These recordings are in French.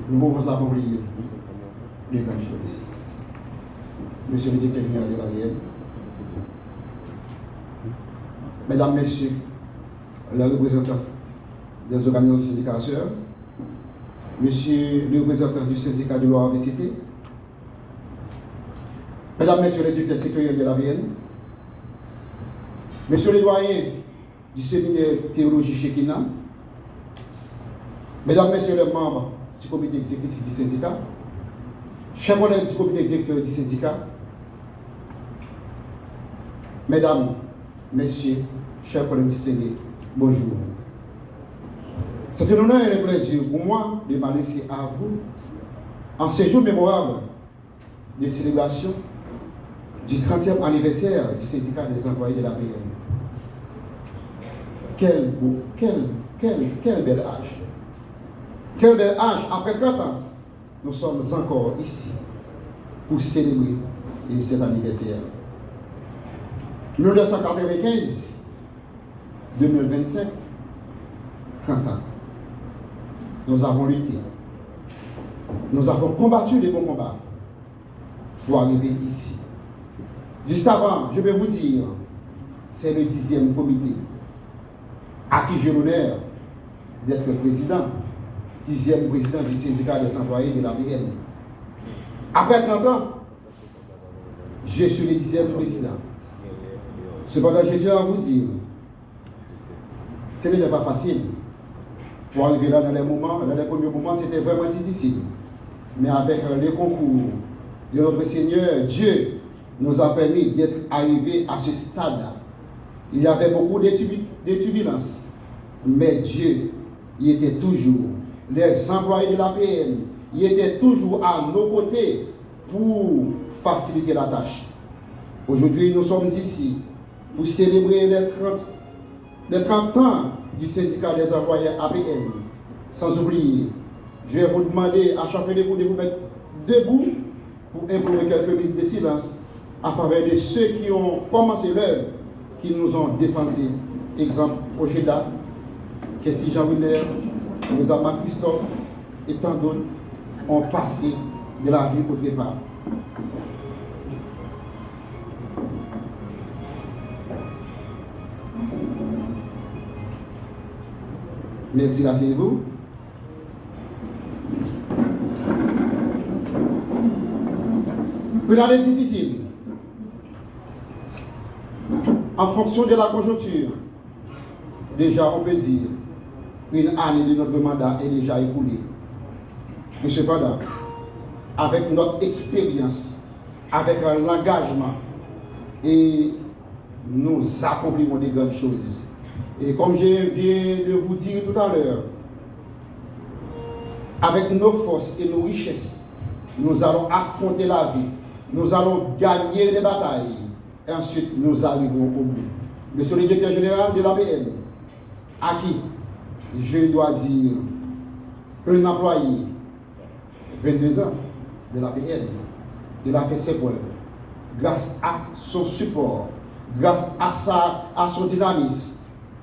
nous pouvons accomplir les grandes choses. Monsieur le directeur général de la l'ABN, mesdames, messieurs, les représentants des organisations syndicales sœurs, monsieur le représentant du syndicat de l'OAVCT, mesdames, messieurs les directeurs sectoriels de l'ABN, monsieur le doyen du séminaire théologie Shekinah, mesdames, messieurs les membres du comité exécutif du syndicat, chers collègues du comité directeur du syndicat, mesdames, messieurs, chers collègues distingués, bonjour. C'est un honneur et un plaisir pour moi de m'adresser à vous en ce jour mémorable de célébration du 30e anniversaire du syndicat des employés de l'ABN. Quel bel âge! Quel bel âge! Après 30 ans, nous sommes encore ici pour célébrer cet anniversaire. 1995, 2025, 30 ans. Nous avons lutté. Nous avons combattu les bons combats pour arriver ici. Juste avant, je vais vous dire, c'est le 10e comité à qui j'ai l'honneur d'être président, 10e président du syndicat des employés de l'ABN. Après 30 ans, je suis le 10e président. Cependant, je tiens à vous dire, ce n'était pas facile. Pour arriver là dans les premiers moments, c'était vraiment difficile. Mais avec le concours de notre Seigneur, Dieu nous a permis d'être arrivés à ce stade. Il y avait beaucoup de turbulences. Mais Dieu, il était toujours, les employés de l'ABN, il était toujours à nos côtés pour faciliter la tâche. Aujourd'hui, nous sommes ici pour célébrer les 30 ans du syndicat des employés ABN. Sans oublier, je vais vous demander à chacun de vous mettre debout pour implorer quelques minutes de silence en faveur de ceux qui ont commencé l'œuvre, qui nous ont défensé. Exemple, Ojeda, Kessi Jean-Willer, Rosama Christophe et tant d'autres ont passé de la vie autre part. Merci, asseyez-vous. Une année difficile. En fonction de la conjoncture, déjà on peut dire une année de notre mandat est déjà écoulée. Mais cependant, avec notre expérience, avec l'engagement, et nous accomplirons des grandes choses. Et comme je viens de vous dire tout à l'heure, avec nos forces et nos richesses, nous allons affronter la vie, nous allons gagner les batailles, et ensuite nous arriverons au bout. Monsieur le directeur général de l'ABN, à qui je dois dire un employé, 22 ans de l'ABN, il a fait ses preuves, grâce à son support, grâce à son dynamisme,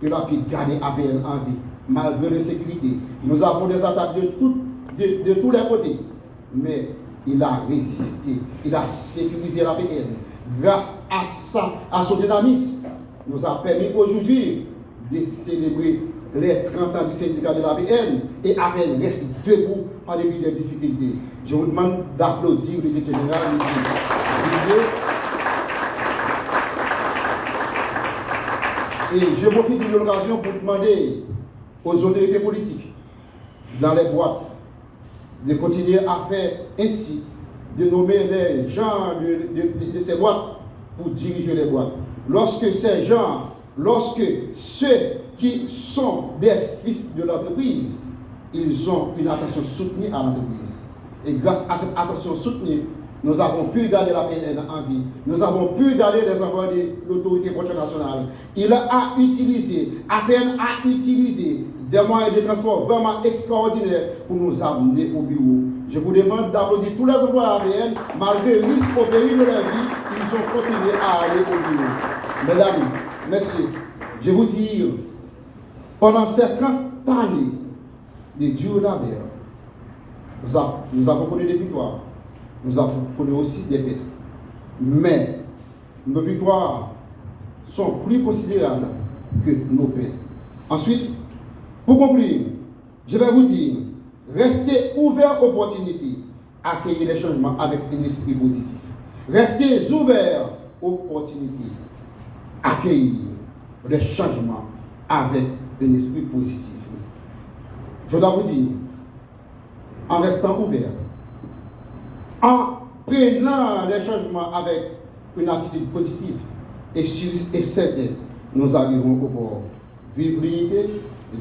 il a pu garder ABN en vie, malgré l'insécurité. Nous avons des attaques de tous les côtés, mais il a résisté, il a sécurisé l'ABN. Grâce à son dynamisme, nous a permis aujourd'hui de célébrer les 30 ans du syndicat de l'ABN et ABN reste debout en dépit des difficultés. Je vous demande d'applaudir le directeur général ici. Et je profite de l'occasion pour demander aux autorités politiques dans les boîtes de continuer à faire ainsi, de nommer les gens de ces boîtes pour diriger les boîtes. Lorsque ces gens, lorsque ceux qui sont des fils de l'entreprise, ils ont une attention soutenue à l'entreprise. Et grâce à cette attention soutenue, nous avons pu garder la PN en vie. Nous avons pu garder les envois de l'autorité portuaire nationale. Il a utilisé, APN a utilisé des moyens de transport vraiment extraordinaires pour nous amener au bureau. Je vous demande d'applaudir tous les emplois APN, malgré le risque au pays de leur vie, ils ont continué à aller au bureau. Mesdames, messieurs, je vous dis, pendant ces 30 années de dur labeur, Nous avons connu des victoires. Nous avons connu aussi des défaites. Mais nos victoires sont plus considérables que nos pertes. Ensuite, pour conclure, je vais vous dire, restez ouverts aux opportunités, accueillez les changements avec un esprit positif. Restez ouverts aux opportunités, accueillez les changements avec un esprit positif. Je dois vous dire, en restant ouvert, en prenant les changements avec une attitude positive et certaine, nous arriverons au bord. Vive l'unité,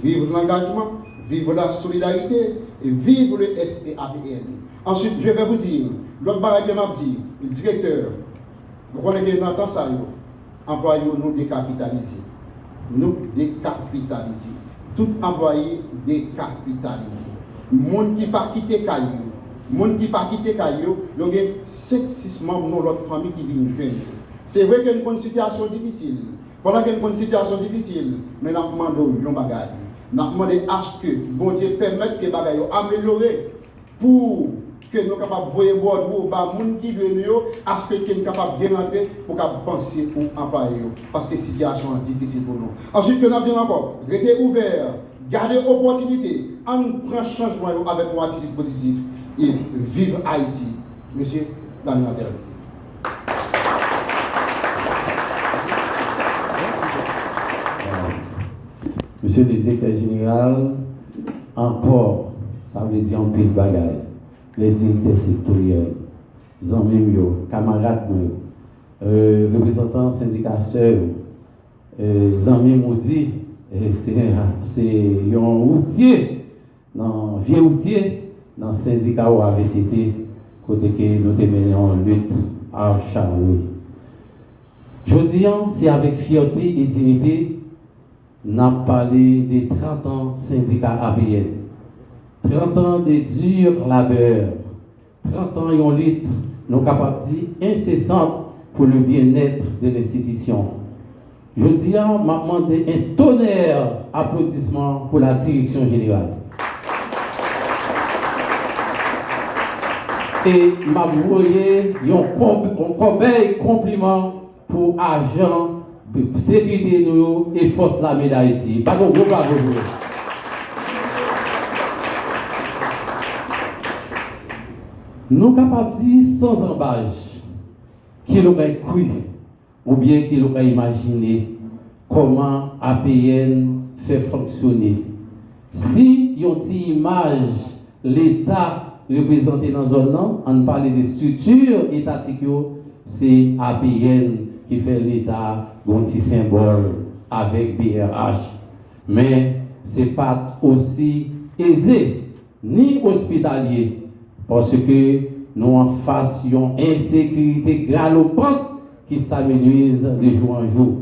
vive l'engagement, vive la solidarité et vive le SPAPN. Ensuite, je vais vous dire, l'autre barrage que m'a dit, le directeur, vous connaissez dans le temps ça, employés nous décapitaliser. Nous décapitaliser. Tout employé décapitalisé. Monde qui pas quitté Caillou, monde qui pas quitté Caillou, il y a 5-6 membres de notre famille qui viennent joindre. C'est vrai qu'il y a une situation difficile. Pendant qu'il y a une situation difficile, mais nous demandons un bagage. Nous demandons à ce que bon Dieu permette que les bagages améliorés pour que nous soyons capables de voir bord par les gens qui doivent nous, à ce que nous soyons capables de rentrer pour penser pour employer. Parce que la situation est difficile pour nous. Ensuite, nous avons encore, restez ouverts, gardez l'opportunité, en prenant changement avec une attitude positive et vivre Haïti. Monsieur Daniel Adel. Monsieur le directeur général, encore, ça veut dire un pile de bagaille. Les directeurs sectoriels, les amis, camarades, représentants syndicats, les amis maudits, c'est un routier, un vieux routier, dans le syndicat AVCT, côté que nous mené en lutte à Charlie. Je dis, c'est avec fierté et dignité. Nous avons parlé des 30 ans syndicat APN. 30 ans de dur labeur. 30 ans de lutte, nous sommes capables de dire incessante pour le bien-être de l'institution. Je dis, m'a demandé un tonnerre d'applaudissements pour la direction générale. Et m'a voyé un compliment pour agent sécurité nous et force de l'armée d'Haïti. Pas de gros bravo. Nous sommes capables de dire sans embâche qu'il aurait cru ou bien qu'il aurait imaginé comment APN fait fonctionner. Si il y a une image, l'État représenté dans la zone, on parle de structure étatique, c'est APN qui fait l'État un petit symbole avec BRH. Mais ce n'est pas aussi aisé ni hospitalier parce que nous en face d'une insécurité galopante qui s'amenuise de jour en jour.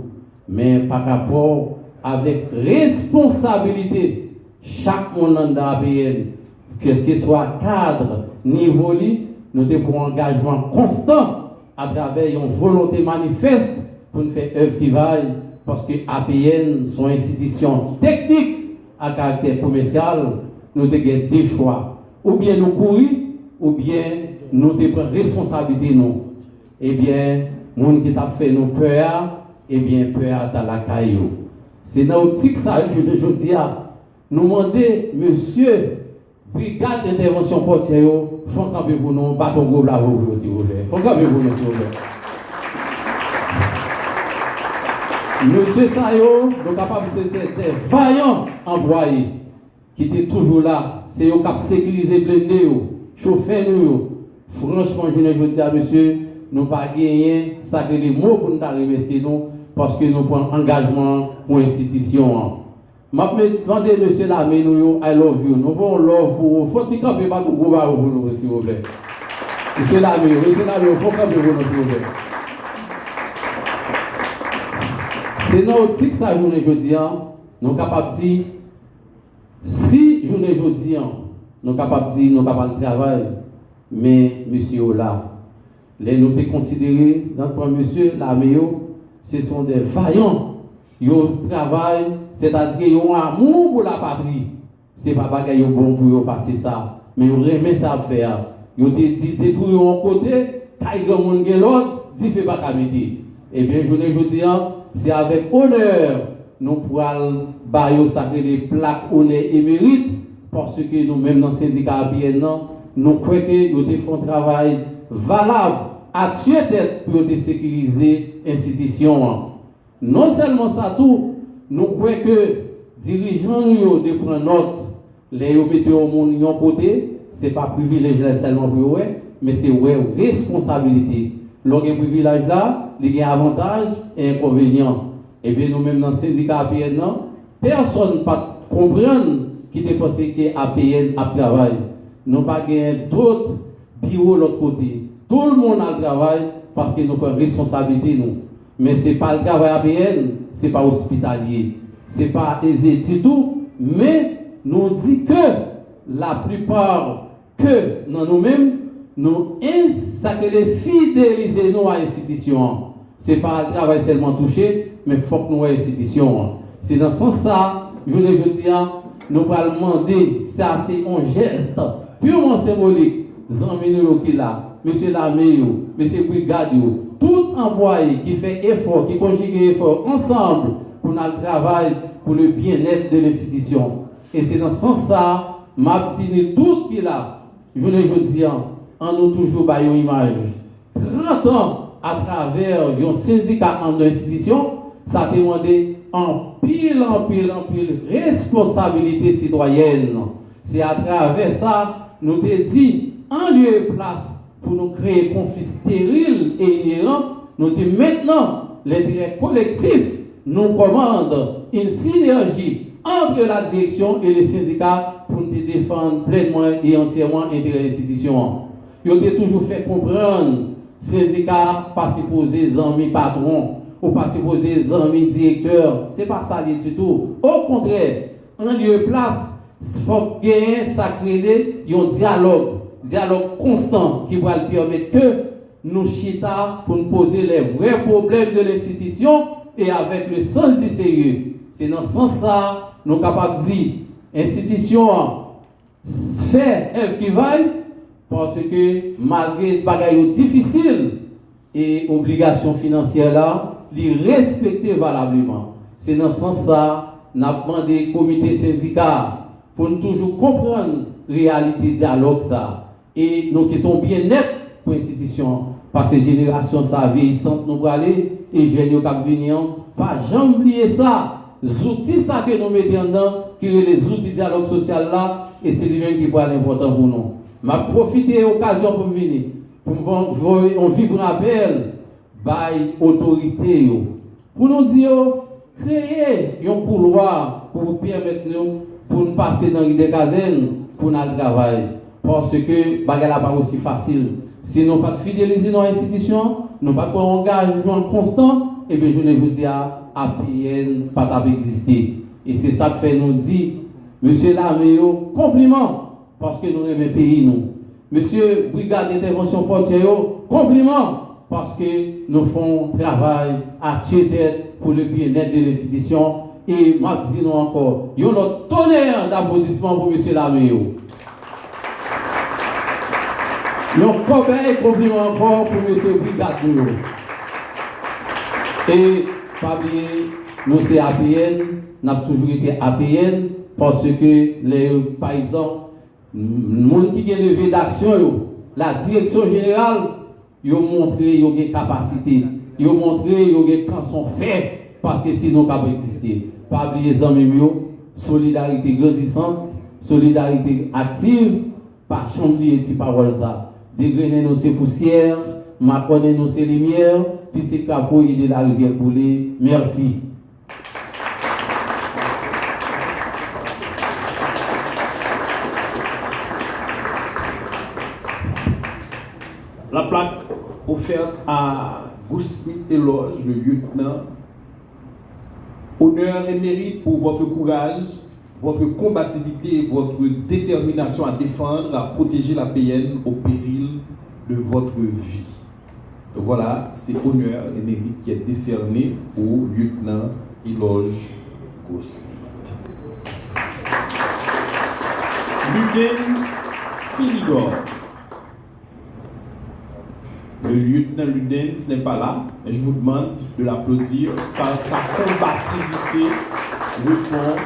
Mais par rapport avec responsabilité, chaque monde dans l'APN, que ce soit cadre, niveau, nous avons un engagement constant à travers une volonté manifeste pour nous faire œuvre qui vaille, parce que APN sont institutions techniques à caractère commercial, nous avons des choix. Ou bien nous courir, ou bien nous prenons responsabilité nous. Eh bien, les gens qui ont fait nos peurs, eh bien, peur à la caillou. C'est dans l'optique ça, je dis à nous demander, monsieur, brigade d'intervention portière, faut camper pour nous, bâton gros bravo, s'il vous plaît. Faut camper pour nous, s'il vous plaît. Monsieur Sayo, nous capables de des vaillants employés qui étaient toujours là. C'est eux qui ont sécurisé blindé, chauffeur nous. Franchement, je ne dis à monsieur, nous n'avons pas gagné ça que les mots pour nous remercier nous parce que nous prenons engagement pour l'institution. Je vais demander monsieur Lamé, nous, I love you. Nous voulons love vous. Faut-il camper pas pour vous, s'il vous plaît. Monsieur Lamé, il faut camper pour nous, s'il vous plaît. C'est dans l'optique ça, journée jeudi, nous sommes capables de dire, si journée jeudi, nous sommes capables de dire, nous sommes capables de travailler, mais monsieur là, les nous sommes considérés, dans le monsieur Lamé, ce sont des vaillants, ils travaillent, c'est-à-dire qu'ils ont un amour pour la patrie. Ce n'est pas bagaille bon pour passer ça. mais vous aimez ça faire. Vous avez dit, pour un côté, quand il y a un monde qui l'autre, dit, fait pas qu'à midi. Eh bien, je dis, c'est avec honneur, nous pourrons bailler sacré des plaques honneur et mérite, parce que nous-mêmes, dans le syndicat APN, nous croyons que nous avons un travail valable, à tuer tête pour sécuriser l'institution. Non seulement ça, tout, nous croyons que dirigeants nous de prendre note, les mettez au monde de côté, ce n'est pas privilège seulement pour eux, mais c'est une responsabilité. Lorsqu'il y a un privilège là, il y a avantages et inconvénients. Et bien nous-mêmes dans le syndicat APN, personne ne peut comprendre qui est pensé que APN a travail. Nous pas d'autres bureaux de l'autre côté. Tout le monde a le travail parce que nous prenons responsabilité nous. Mais ce n'est pas le travail APN, ce n'est pas hospitalier, ce n'est pas aisé du tout, mais nous dit que la plupart que nous-mêmes, nous fidéliser nous à l'institution. Ce n'est pas le travail seulement touché, mais il faut que nous ayons l'institution. C'est dans ce sens-là, je dis, nous allons demander, ça c'est un geste purement symbolique, Zanmino qui là, M. Lameyo, M. Brigadio, tout envoyé qui fait effort, qui conjugue effort ensemble pour notre travail, pour le bien-être de l'institution. Et c'est dans ce sens-là, ma petite tout qui là, je dis, en nous toujours par une image. 30 ans à travers un syndicat en institution, ça demande en pile responsabilité citoyenne. C'est à travers ça, nous te dit, en lieu et place, pour nous créer conflit stérile et inhérent, nous dit maintenant, l'intérêt collectif nous commande une synergie entre la direction et les syndicats pour nous défendre pleinement et entièrement l'intérêt de l'institution. Ils ont toujours fait comprendre syndicat pas supposé amis patron ou pas supposé amis directeur. C'est pas ça du tout. Au contraire, en lieu et place, il faut gagner, ça crée un dialogue constant qui va permettre que nous chita pour nous poser les vrais problèmes de l'institution et avec le sens du sérieux. C'est dans ce sens-là, nous sommes capables de dire, l'institution fait œuvre qui vaille, parce que malgré les bagailles difficiles et obligations financières là, les respecter valablement. C'est dans ce sens-là, nous avons demandé au comité syndical pour nous toujours comprendre la réalité du dialogue ça. Et nous quittons bien net pour l'institution. Parce que génération ça vieillissante nous aller et jeunes qui viennent, pas jamais oublier ça. Les outils ça que nous mettons dedans, qui sont les outils de dialogue social là, et c'est lui-même qui est important pour nous. Je profite de l'occasion pour venir, pour on vibre un appel par l'autorité, pour nous dire, créer un couloir pour vous permettre pour nous passer dans les casernes, pour notre travail. Parce que bagarre n'est pas aussi facile. Si nous pas fidéliser nos institutions, nous pas un engagement constant, et bien je ne dis à APN pas exister. Et c'est ça que fait nous dire, Monsieur Lameyo, compliment. Parce que nous aimons le pays, nous. Monsieur Brigade d'intervention portière, compliment, parce que nous faisons travail à tête pour le bien-être de l'institution. Et Maxino encore, il y a notre tonnerre d'applaudissements pour Monsieur Lameyo. Nous compliment encore pour Monsieur Brigade. Et, pas oublier, nous c'est APN, nous avons toujours été APN, parce que, par exemple, les gens qui ont levé d'action, la direction générale, ils ont montré qu'ils ont des capacités, ils ont montré qu'ils ont des cançons faits, parce que sinon, ils ne peuvent pas exister. Pas oublier les amis, solidarité grandissante, solidarité active, pas chamblier des paroles ça. Dégrainer nos poussières, m'accorder nos lumières, puis c'est capot et de la rivière coulée. Merci. La plaque offerte à Goussmi Éloge, le lieutenant, honneur et mérite pour votre courage, votre combativité et votre détermination à défendre, à protéger la PN au péril de votre vie. Donc voilà, c'est honneur et mérite qui est décerné au lieutenant Éloge Goussmi. Lukens Philidor. Le lieutenant Ludens n'est pas là, mais je vous demande de l'applaudir car sa combativité répond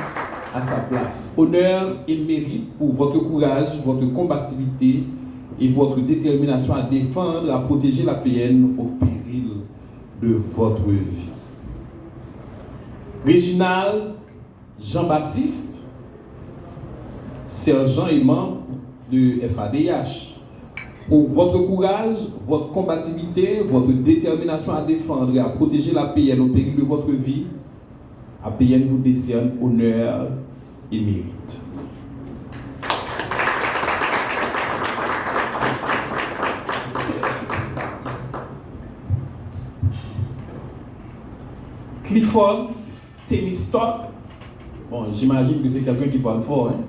à sa place. Honneur et mérite pour votre courage, votre combativité et votre détermination à défendre, à protéger la PN au péril de votre vie. Réginald Jean-Baptiste, sergent et membre de FADH. Pour votre courage, votre combativité, votre détermination à défendre et à protéger la PN au péril de votre vie, APN vous décerne honneur et mérite. Clifford Temistock, bon, j'imagine que c'est quelqu'un qui parle fort, hein?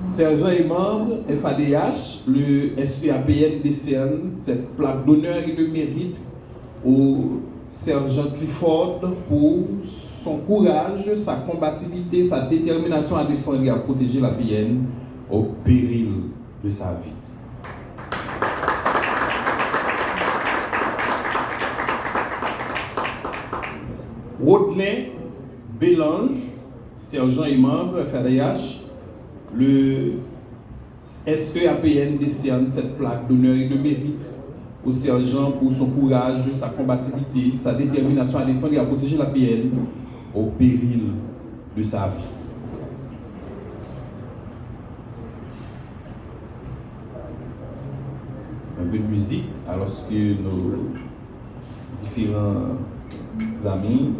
Sergent et membre FADH, le SEAPN décerne cette plaque d'honneur et de mérite au sergent Clifford pour son courage, sa combativité, sa détermination à défendre et à protéger la PN au péril de sa vie. Rodelin Bélange, sergent et membre FADH, le SEAPN décerne cette plaque d'honneur et de mérite au sergent pour son courage, sa combativité, sa détermination à défendre et à protéger la PN au péril de sa vie. Un peu de musique alors que nos différents amis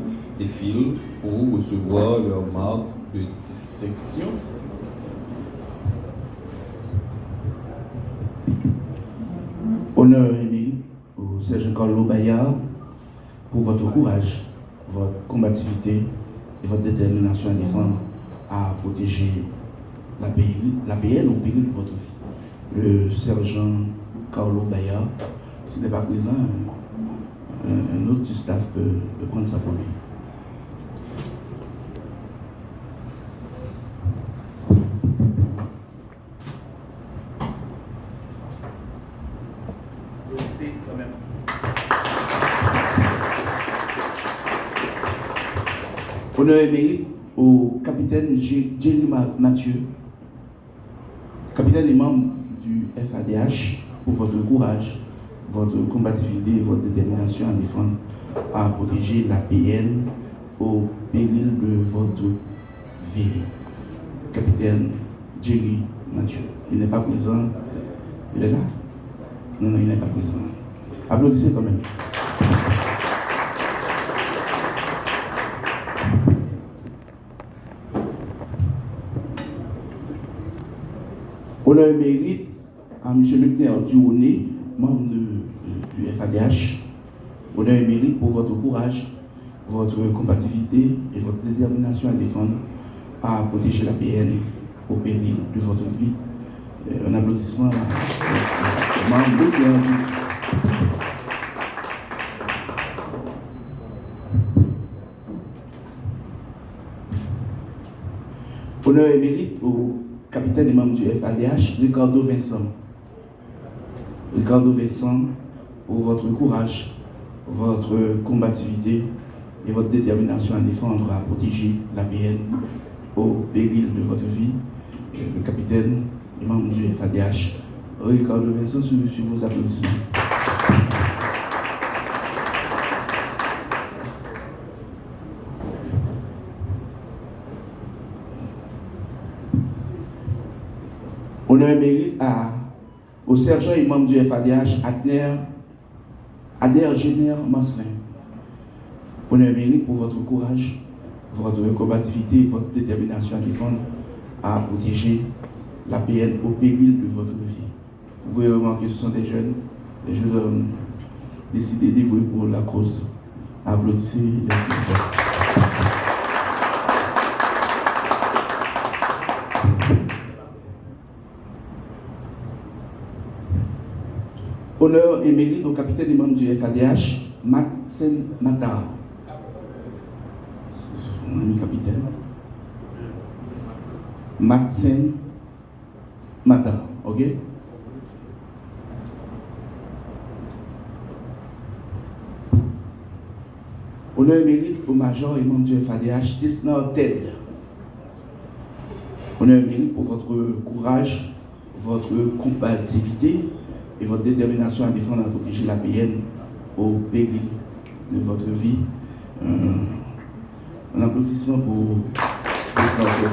défilent pour recevoir leur marque de distinction. Honneur et mérite au sergent Carlo Bayard pour votre courage, votre combativité et votre détermination à défendre, à protéger la PN au péril de votre vie. Le sergent Carlo Bayard, s'il n'est pas présent, un autre du staff peut prendre sa pour lui. Honneur et mérite au capitaine Jerry Mathieu, capitaine et membre du FADH, pour votre courage, votre combativité et votre détermination à défendre, à protéger la PN au péril de votre vie. Capitaine Jerry Mathieu. Il n'est pas présent. Il est là? Non, il n'est pas présent. Applaudissez quand même. Honneur et mérite à M. Leclerc Duroné, membre du FADH. Honneur et mérite pour votre courage, votre combativité et votre détermination à défendre, à protéger la PN au péril de votre vie. Un applaudissement à membre Leclerc Duroné. Honneur et mérite au capitaine et membre du FADH, Ricardo Vincent. Ricardo Vincent, pour votre courage, votre combativité et votre détermination à défendre, à protéger la PN au péril de votre vie. Le capitaine et membre du FADH, Ricardo Vincent, sur vos applaudissements. Honneur et mérite au sergent et membre du FADH, Adair Géner Maslin. Honneur et mérite pour votre courage, votre combativité et votre détermination à défendre, à protéger la PN au péril de votre vie. Vous pouvez remarquer que ce sont des jeunes hommes décidés d'évoluer pour la cause. Applaudissez les citoyens. Honneur et mérite au capitaine et membre du FADH, Maxen Matara. Mon ami capitaine. Maxen matin, ok? Honneur et mérite au major et membre du FADH, Tisna Ted. Honneur et mérite pour votre courage, votre combativité et votre détermination à défendre et à protéger la PN au péril de votre vie. Un applaudissement pour Tisna Ted.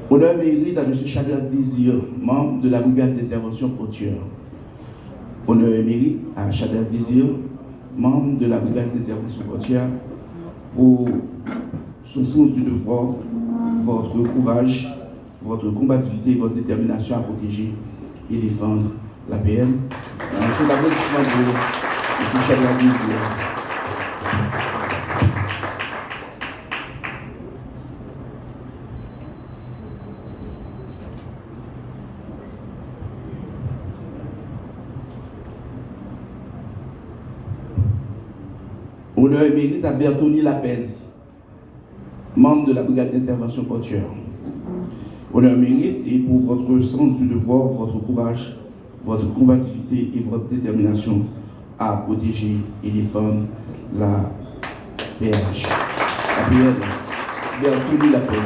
Honneur mérite à M. Shadrach Désir, membre de la brigade d'intervention portuaire. Honneur et mérite à Shadrach Désir, membre de la brigade d'intervention portuaire, pour son sens du devoir, votre courage, votre combativité et votre détermination à protéger et défendre la PN. Je vous l'applaudissement de M. Shadrach Désir. Honneur et mérite à Bertoni Lapez, membre de la brigade d'intervention portuaire. Honneur et mérite et pour votre sens du devoir, votre courage, votre combativité et votre détermination à protéger et défendre la PH. La PN, Bertoni Lapez.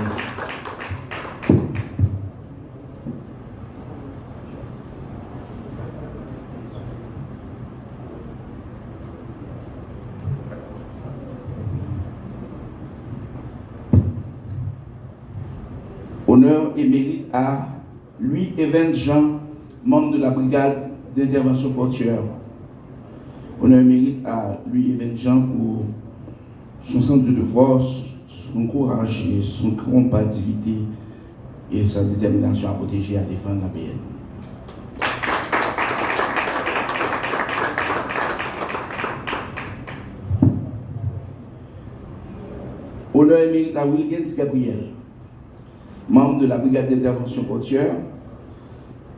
Honneur et mérite à Louis Evans Jean, membre de la brigade d'intervention portuaire. Honneur et mérite à Louis Evans Jean pour son sens du devoir, son courage et son combativité et sa détermination à protéger et à défendre la PN. Honneur et mérite à Wilkins Gabriel, membre de la brigade d'intervention portuaire.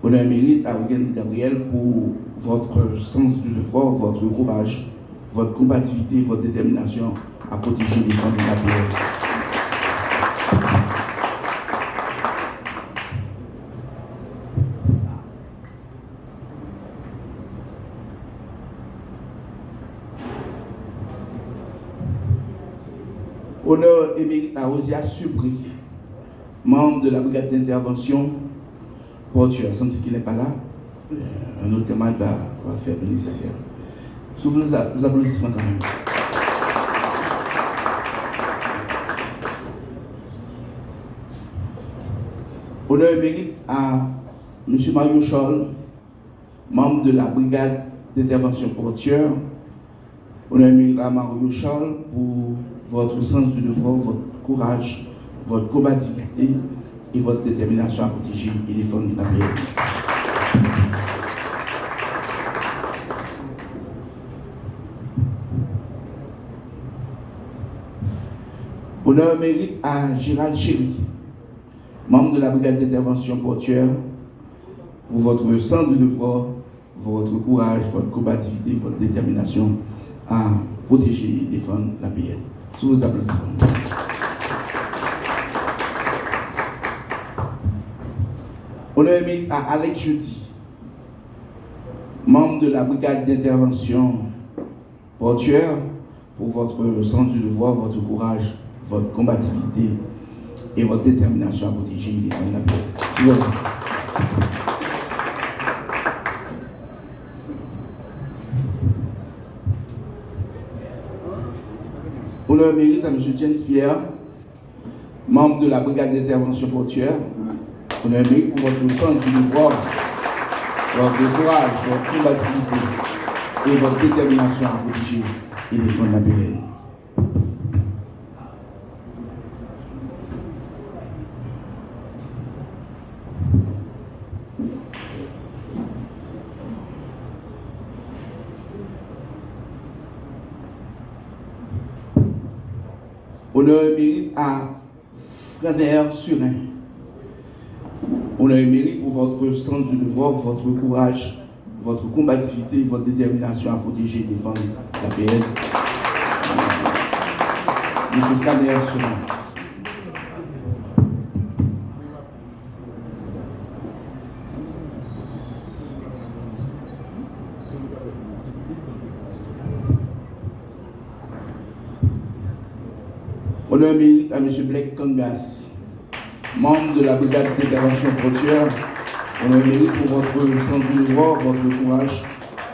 Honneur et mérite à Wilkins Gabriel pour votre sens du devoir, votre courage, votre combativité, votre détermination à protéger les femmes de la PN. Honneur et mérite à Osia Supri, membre de la brigade d'intervention portuaire. Sans qu'il n'est pas là, un autre témoin va faire le nécessaire. Sous les applaudissements quand même. Honneur et mérite à M. Mario Scholl, membre de la brigade d'intervention portuaire. Honneur et mérite à Mario Scholl pour votre sens du devoir, votre courage, votre combativité et votre détermination à protéger et défendre la PN. Honneur et mérite à Gérald Chéry, membre de la brigade d'intervention portuaire, pour votre sens du devoir, votre courage, votre combativité, votre détermination à protéger et défendre la PN. Sous vos applaudissements. Honneur et mérite à Alex Jeudi, membre de la brigade d'intervention portuaire, pour votre sens du devoir, votre courage, votre combativité et votre détermination à protéger et défendre la PN. Honneur et mérite à M. James Pierre, membre de la brigade d'intervention portuaire. Honneur et mérite pour votre sens du devoir, votre courage, votre combativité et votre détermination à protéger et défendre la PN. Honneur et mérite à Frédéric Surin. Honneur et mérite pour votre sens du devoir, votre courage, votre combativité et votre détermination à protéger et défendre la PN. Monsieur Scanner, honneur mérite à M. Blake Kangas, membre de la brigade d'intervention portuaire. Honneur mérite pour votre sens du devoir, votre courage,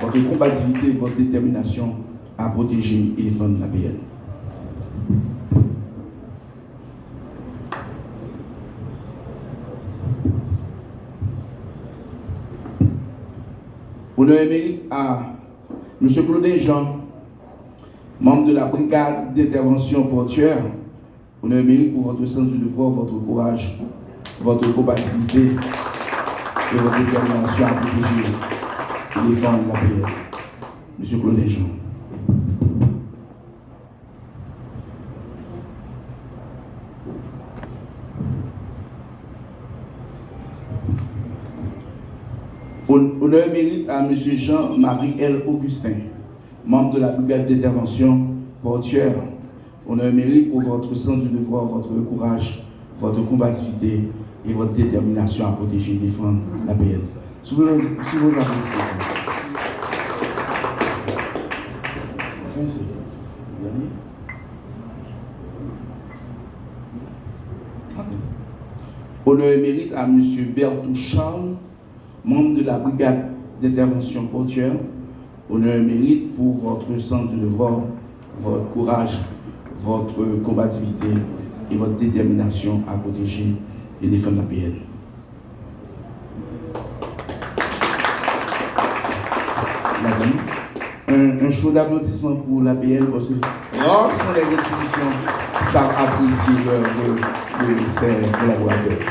votre combativité et votre détermination à protéger et défendre la PN. Honneur mérite à M. Claudin Jean, membre de la brigade d'intervention portuaire. Honneur mérite pour votre sens du devoir, votre courage, votre combativité et votre détermination à protéger et défendre la paix. Monsieur Claudin Jean. Honneur mérite à M. Jean-Marie L. Augustin, membre de la brigade d'intervention portuaire. Honneur mérite pour votre sens du devoir, votre courage, votre combativité et votre détermination à protéger et défendre la PN. Si vous applaudissez. Honneur mérite à M. Bertou Charles, membre de la brigade d'intervention portuaire. Honneur mérite pour votre sens du devoir, votre courage, votre combativité et votre détermination à protéger et défendre la PN. Un chaud d'applaudissement pour la PN parce que rares sont les institutions qui savent apprécier leurs collaborateurs.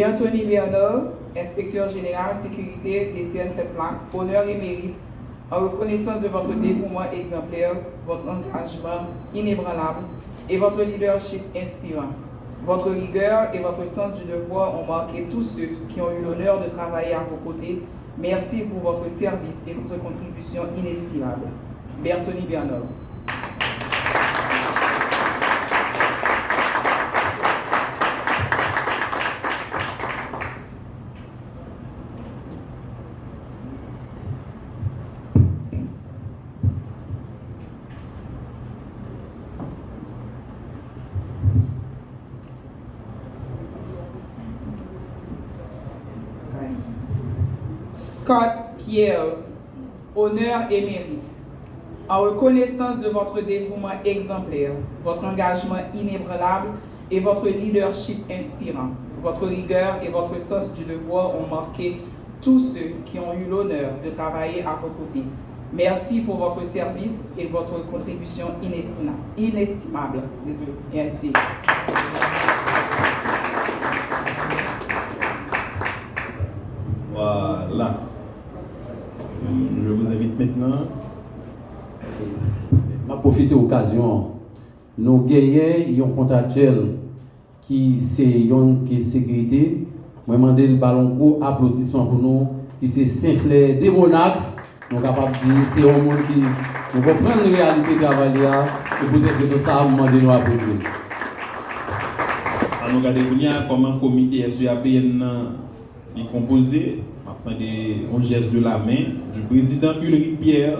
Anthony Bernard, inspecteur général sécurité des CN7 plaques, honneur et mérite en reconnaissance de votre dévouement exemplaire, votre engagement inébranlable et votre leadership inspirant. Votre rigueur et votre sens du devoir ont marqué tous ceux qui ont eu l'honneur de travailler à vos côtés. Merci pour votre service et votre contribution inestimable. Anthony Bernard. Scott Pierre, honneur et mérite. En reconnaissance de votre dévouement exemplaire, votre engagement inébranlable et votre leadership inspirant, votre rigueur et votre sens du devoir ont marqué tous ceux qui ont eu l'honneur de travailler à vos côtés. Merci pour votre service et votre contribution inestimable. Désolé. Merci. Voilà. Je vous invite maintenant. Je vais profiter de l'occasion. Nous gagnons un contractuel qui est sécurité. Je vais demander le ballon pour applaudissement pour nous, qui c'est Saint-Flair des Monarques. Nous sommes capables de dire que c'est un monde qui nous comprend la réalité de travail et peut-être que ça a demandé nous applaudir. Nous regardons comment le comité SUAPN est composé. On un geste de la main du président Ulrich Pierre,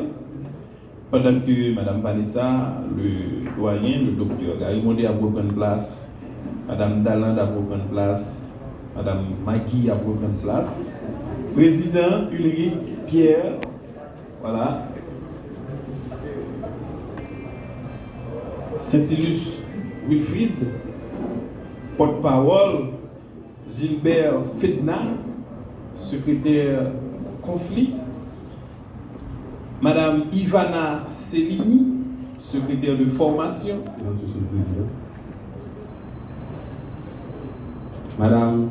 pendant que Mme Vanessa, le doyen, le docteur Garimonde a pris place, Mme Daland a pris place, Mme Magui a pris place. Président Ulrich Pierre, voilà. Saint-Ilus Wilfried, porte-parole, Gilbert Fedna, secrétaire conflit, Madame Ivana Cellini, secrétaire de formation, Madame,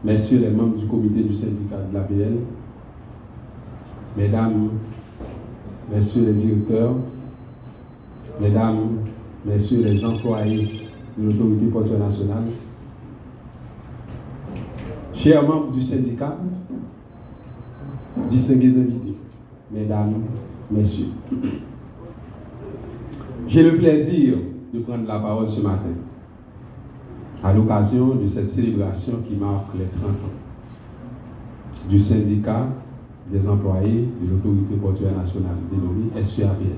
Messieurs les membres du comité du syndicat de l'APN, Mesdames, Messieurs les directeurs, Mesdames, Messieurs les employés de l'autorité portuaire nationale, chers membres du syndicat, distingués invités, Mesdames, Messieurs, j'ai le plaisir de prendre la parole ce matin à l'occasion de cette célébration qui marque les 30 ans du syndicat des employés de l'autorité portuaire nationale dénommé SUAPN,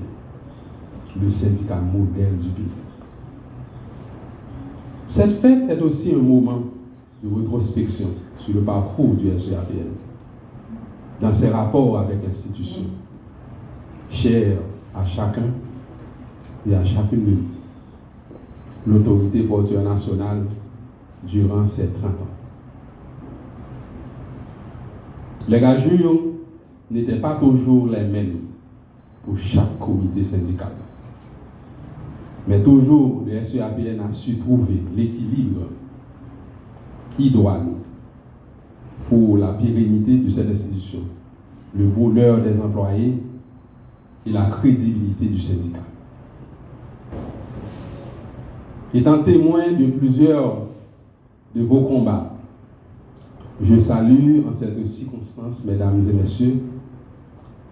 le syndicat modèle du pays. Cette fête est aussi un moment de rétrospection sur le parcours du SUAPN, dans ses rapports avec l'institution, chère à chacun et à chacune de nous, l'autorité portuaire nationale durant ces 30 ans. Les gageures n'étaient pas toujours les mêmes pour chaque comité syndical. Mais toujours, le SUAPN a su trouver l'équilibre idoine pour la pérennité de cette institution, le bonheur des employés et la crédibilité du syndicat. Étant témoin de plusieurs de vos combats, je salue en cette circonstance, mesdames et messieurs,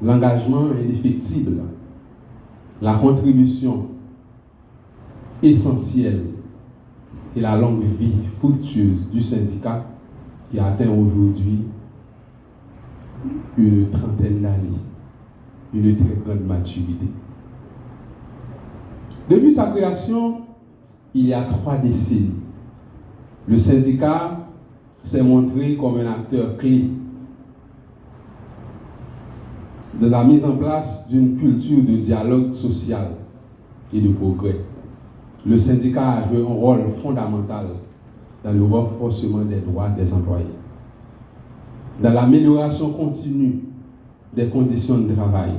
l'engagement indéfectible, la contribution essentielle et la longue vie fructueuse du syndicat qui atteint aujourd'hui une trentaine d'années, une très grande maturité. Depuis sa création, il y a 3 décennies, le syndicat s'est montré comme un acteur clé de la mise en place d'une culture de dialogue social et de progrès. Le syndicat a joué un rôle fondamental dans le renforcement des droits des employés, dans l'amélioration continue des conditions de travail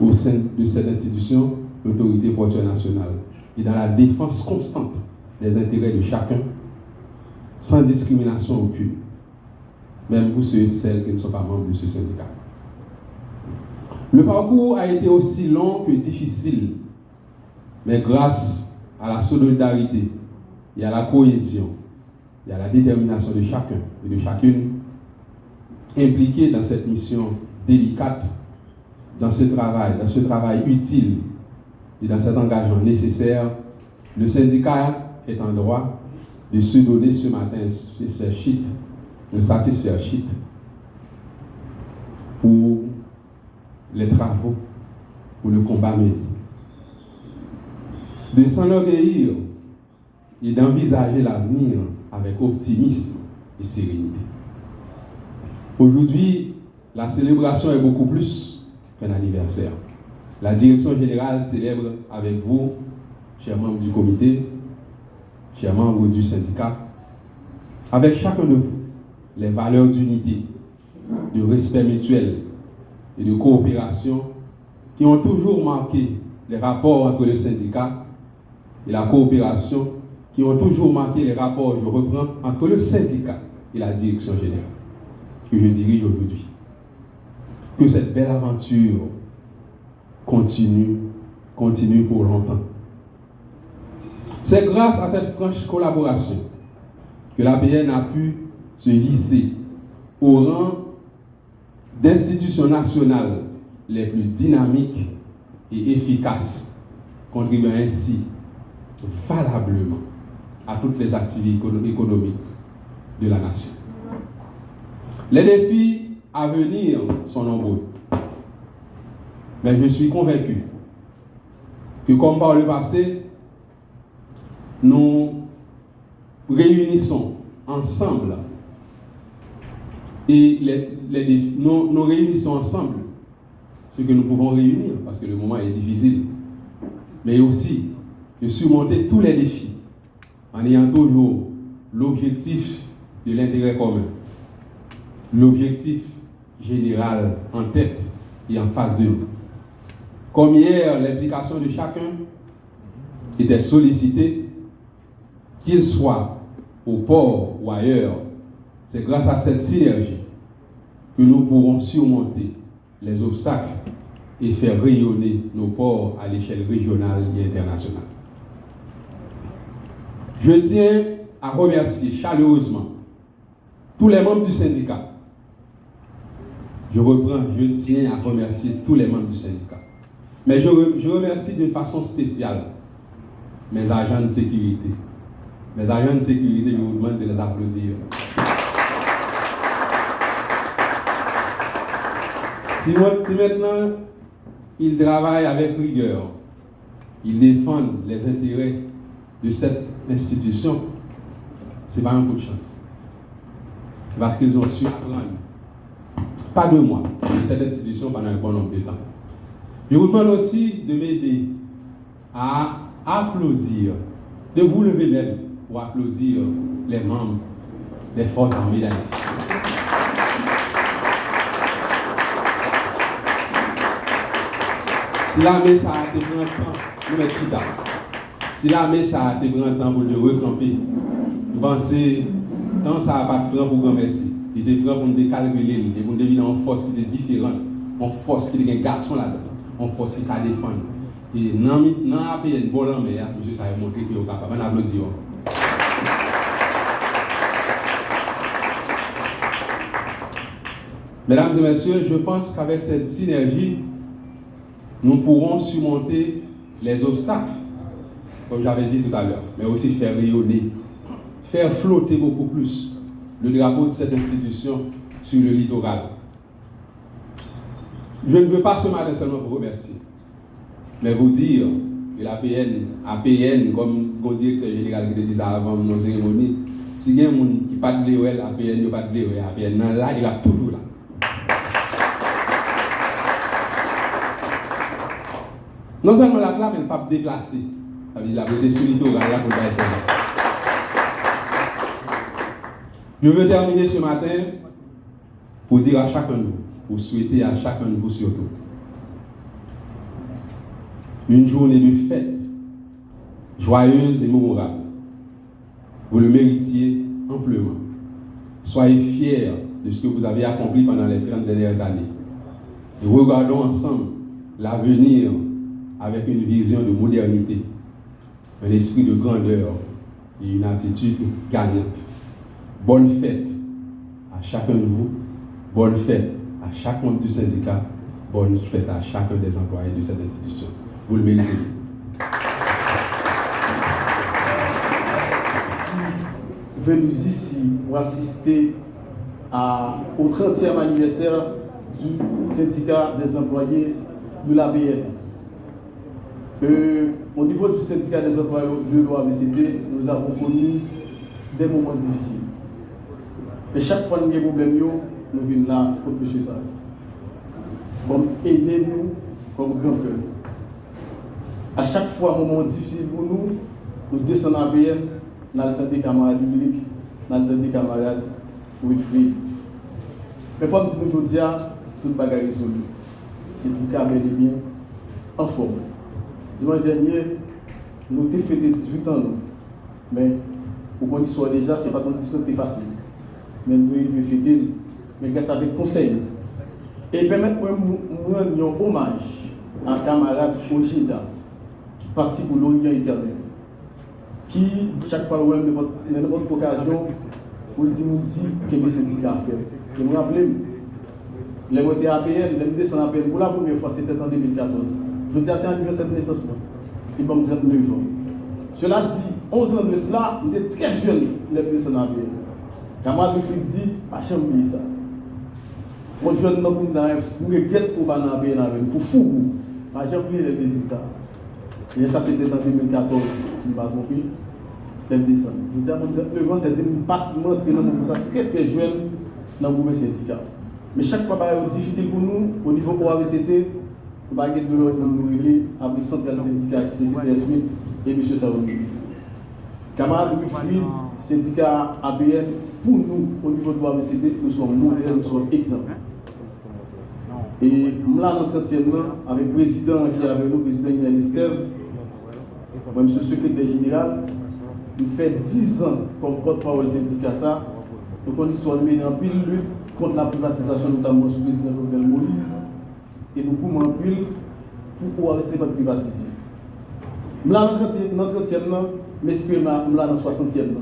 au sein de cette institution, l'autorité portuaire nationale, et dans la défense constante des intérêts de chacun, sans discrimination aucune, même pour ceux et celles qui ne sont pas membres de ce syndicat. Le parcours a été aussi long que difficile, mais grâce à la solidarité et à la cohésion et à la détermination de chacun et de chacune impliqués dans cette mission délicate, dans ce travail utile et dans cet engagement nécessaire, le syndicat est en droit de se donner ce matin le satisfaire shit pour les travaux, pour le combat mené. De s'enorgueillir et d'envisager l'avenir avec optimisme et sérénité. Aujourd'hui, la célébration est beaucoup plus qu'un anniversaire. La direction générale célèbre avec vous, chers membres du comité, chers membres du syndicat, avec chacun de vous, les valeurs d'unité, de respect mutuel et de coopération qui ont toujours marqué les rapports entre le syndicat et la coopération, qui ont toujours marqué les rapports, je reprends, entre le syndicat et la direction générale que je dirige aujourd'hui. Que cette belle aventure continue pour longtemps. C'est grâce à cette franche collaboration que l'APN a pu se hisser au rang d'institutions nationales les plus dynamiques et efficaces, contribuant ainsi valablement à toutes les activités économiques de la nation. Les défis à venir sont nombreux, mais je suis convaincu que comme par le passé, nous réunissons ensemble et nous réunissons ensemble ce que nous pouvons réunir, parce que le moment est difficile, mais aussi de surmonter tous les défis en ayant toujours l'objectif de l'intérêt commun, l'objectif général en tête et en face de nous. Comme hier, l'implication de chacun était sollicitée qu'ils soient au port ou ailleurs, c'est grâce à cette synergie que nous pourrons surmonter les obstacles et faire rayonner nos ports à l'échelle régionale et internationale. Je tiens à remercier chaleureusement tous les membres du syndicat. Je reprends, je tiens à remercier tous les membres du syndicat. Mais je remercie d'une façon spéciale mes agents de sécurité. Mes agents de sécurité, je vous demande de les applaudir. Si maintenant ils travaillent avec rigueur, ils défendent les intérêts de cette institution, ce n'est pas un coup de chance. C'est parce qu'ils ont su apprendre, pas de moi, de cette institution pendant un bon nombre de temps. Je vous demande aussi de m'aider à applaudir, de vous lever même pour applaudir les membres des forces armées d'Haïti. Si l'armée ça a été pris un temps, nous mettons tout d'abord. Si l'armée ça a été pris un temps pour le recamper, nous pensons, tant ça n'a pas pris pour grand merci. Il était prêt pour nous décalculer, et pour nous deviner une force qui était différente, une force qui était un garçon là-dedans, une force qui a défendu. Et dans l'APN, bon l'armée, monsieur, ça a montré qu'il est capable. On applaudit. Mesdames et messieurs, je pense qu'avec cette synergie, nous pourrons surmonter les obstacles, comme j'avais dit tout à l'heure, mais aussi faire rayonner, faire flotter beaucoup plus le drapeau de cette institution sur le littoral. Je ne veux pas ce matin seulement vous remercier, mais vous dire que l'APN, comme le directeur général qui disait avant nos cérémonies, si il y a un monde qui n'a pas de l'EOL, l'APN n'a pas de l'EOL, l'APN là, il a toujours là. Non seulement la clame, elle n'est pas déplacée. Ça veut dire la beauté sur le littoral là pour le service. Je veux terminer ce matin pour dire à chacun de vous, pour souhaiter à chacun de vous surtout, une journée de fête, joyeuse et mémorable. Vous le méritiez amplement. Soyez fiers de ce que vous avez accompli pendant les 30 dernières années. Et regardons ensemble l'avenir avec une vision de modernité, un esprit de grandeur et une attitude gagnante. Bonne fête à chacun de vous, bonne fête à chaque membre du syndicat, bonne fête à chacun des employés de cette institution. Vous le méritez. Venus ici pour assister au 30e anniversaire du syndicat des employés de l'ABN. Au niveau du syndicat des employés de l'OAVCT, nous avons connu des moments difficiles. Et chaque fois que nous avons des problèmes, nous venons là pour toucher ça. Comme aider nous, comme grand frère. À chaque fois, un moment difficile pour nous, nous descendons à BN, nous avons des camarades publics, nous avons des camarades Wilfried. Mais comme si nous disons, tout le bagage est résolu. Le syndicat est bien en forme. Dimanche dernier, nous avons fêté 18 ans, mais pour qu'on y soit déjà, ce n'est pas ton discours facile. Mais nous devons fêter, mais grâce à des conseils. Et permettez-moi de rendre hommage à un camarade Ojeda, qui participe pour l'Orient éternel, qui, chaque fois, dans n'importe quelle occasion, nous dit que le syndicat a fait. Je me rappelle, les votés APN, les descendants APN, pour la première fois, c'était en 2014. Je dis à c'est anniversaire de naissance. Il va me 39 ans. Cela dit, 11 ans de cela, on était très jeunes, les descendants APN. Camarade Wilfried dit, pas jamais oublier ça. Mon jeune homme, nous regrette pour pas APN pour fou. Pas jamais oublier les désirs ça. Et ça, c'était en 2014, si je ne me trompe pas. Je dis à mon 39 ans, c'est une partie de ça très très jeune dans le groupe syndical. Mais chaque fois, c'est difficile pour nous, au niveau de l'OAVCT, nous avons de l'ordre de nous régler avec le central syndical, CCPS8 et M. Saouni. Camarade Wilfried, syndicat ABN, pour nous, au niveau de l'OAVCT, nous sommes modèles, nous sommes exemples. Et nous l'avons entretien avec le président qui est avec nous, le président Inel Estève, M. le secrétaire général, il fait 10 ans comme porte-parole syndicat ça, nous connaissons mené en pile lutte contre la privatisation, notamment sous le président Jovenel Moïse, et nous pouvons en pile pour rester pas privatiser. Là, dans 30e, messieurs, là, dans 60e.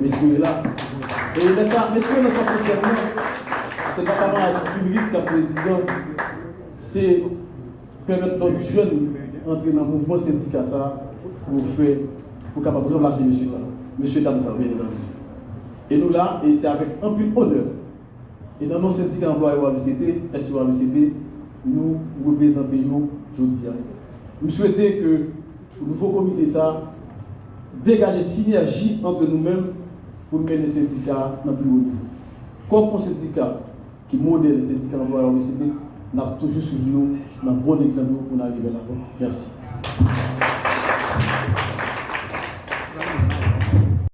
Messieurs, là. Et messieurs, dans 60e, c'est pas seulement la République qui a président, c'est permettre nos jeunes d'entrer dans le mouvement syndicat ça pour capable de remplacer monsieur ça. Monsieur, dame, ça, bien entendu. Et nous là, et c'est avec un peu d'honneur. Et dans nos syndicats employés au AVCT, SUAVCT, nous représentons aujourd'hui. Nous souhaitons que le nouveau comité ça dégage synergie entre nous-mêmes pour mener les syndicats dans le plus haut niveau. Comme un syndicat qui modèle les syndicats employés au AVCT, nous avons toujours suivi nous dans le bon exemple pour arriver là-bas. Merci.